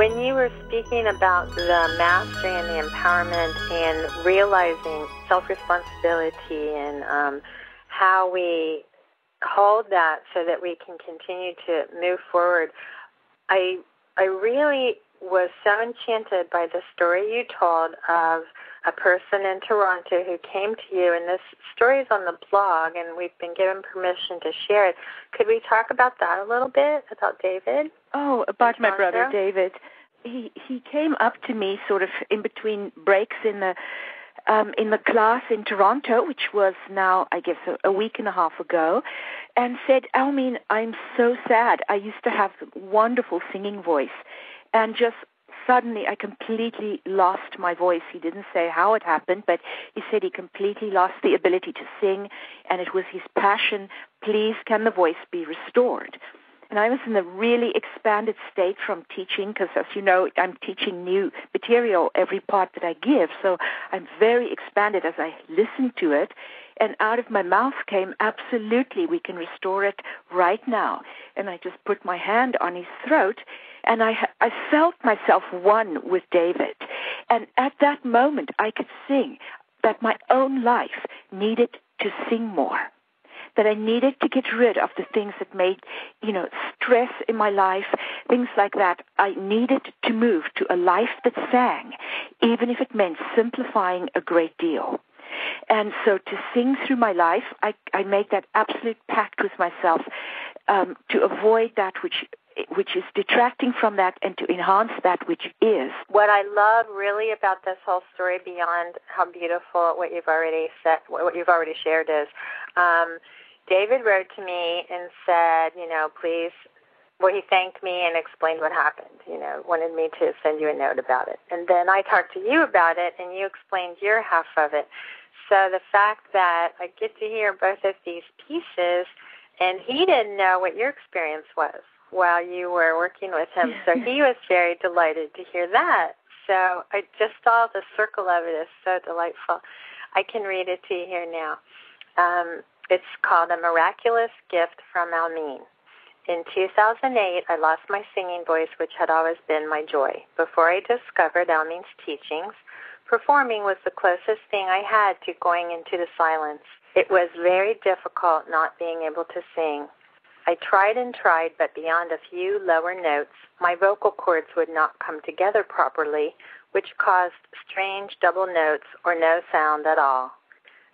When you were speaking about the mastery and the empowerment and realizing self-responsibility and how we hold that so that we can continue to move forward, I really was so enchanted by the story you told of a person in Toronto who came to you, and this story is on the blog, and we've been given permission to share it. Could we talk about that a little bit, about David? Oh, about my brother David. He came up to me sort of in between breaks in the class in Toronto, which was now, I guess, a week and a half ago, and said, Almine, I'm so sad. I used to have a wonderful singing voice, and just suddenly I completely lost my voice. He didn't say how it happened, but he said he completely lost the ability to sing, and it was his passion. Please, can the voice be restored? And I was in a really expanded state from teaching because, as you know, I'm teaching new material every part that I give. So I'm very expanded as I listened to it. And out of my mouth came, absolutely, we can restore it right now. And I just put my hand on his throat, and I felt myself one with David. And at that moment, I could sing that my own life needed to sing more, that I needed to get rid of the things that made, stress in my life, things like that. I needed to move to a life that sang, even if it meant simplifying a great deal. And so to sing through my life, I made that absolute pact with myself to avoid that which is detracting from that and to enhance that which is. What I love really about this whole story, beyond how beautiful what you've already said, what you've already shared is, David wrote to me and said, please, he thanked me and explained what happened, wanted me to send you a note about it. And then I talked to you about it, and you explained your half of it. So the fact that I get to hear both of these pieces, and he didn't know what your experience was while you were working with him, so he was very delighted to hear that. So I just saw the circle of it is so delightful. I can read it to you here now. It's called A Miraculous Gift from Almine. In 2008, I lost my singing voice, which had always been my joy. Before I discovered Almine's teachings, performing was the closest thing I had to going into the silence. It was very difficult not being able to sing. I tried and tried, but beyond a few lower notes, my vocal cords would not come together properly, which caused strange double notes or no sound at all.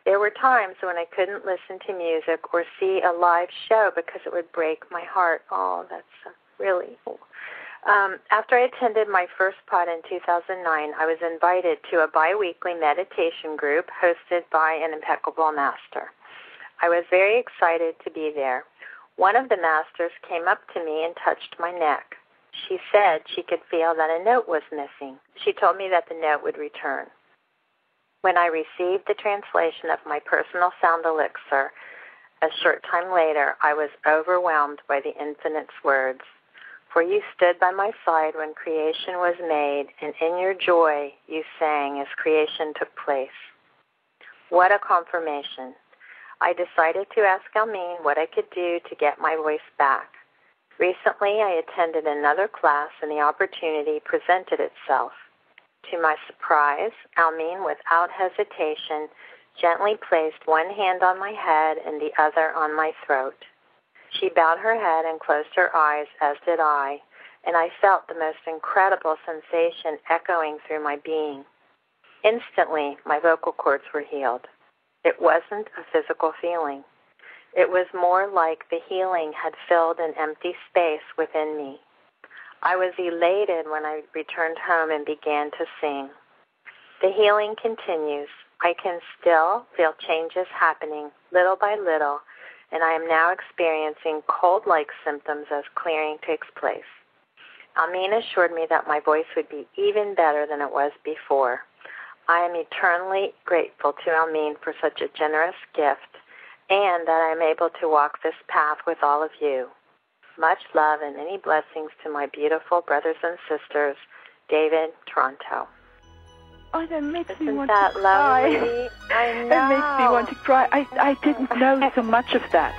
There were times when I couldn't listen to music or see a live show because it would break my heart. Oh, that's really cool. After I attended my first pod in 2009, I was invited to a bi-weekly meditation group hosted by an impeccable master. I was very excited to be there. One of the masters came up to me and touched my neck. She said she could feel that a note was missing. She told me that the note would return. When I received the translation of my personal sound elixir, a short time later, I was overwhelmed by the infinite's words. For you stood by my side when creation was made, and in your joy you sang as creation took place. What a confirmation. I decided to ask Almine what I could do to get my voice back. Recently, I attended another class, and the opportunity presented itself. To my surprise, Almine, without hesitation, gently placed one hand on my head and the other on my throat. She bowed her head and closed her eyes, as did I, and I felt the most incredible sensation echoing through my being. Instantly, my vocal cords were healed. It wasn't a physical feeling. It was more like the healing had filled an empty space within me. I was elated when I returned home and began to sing. The healing continues. I can still feel changes happening little by little, and I am now experiencing cold-like symptoms as clearing takes place. Almine assured me that my voice would be even better than it was before. I am eternally grateful to Almine for such a generous gift, and that I am able to walk this path with all of you. Much love and many blessings to my beautiful brothers and sisters, David, Toronto. Oh, that makes me Isn't want that to cry. lovely? I know. That makes me want to cry. I didn't know so much of that.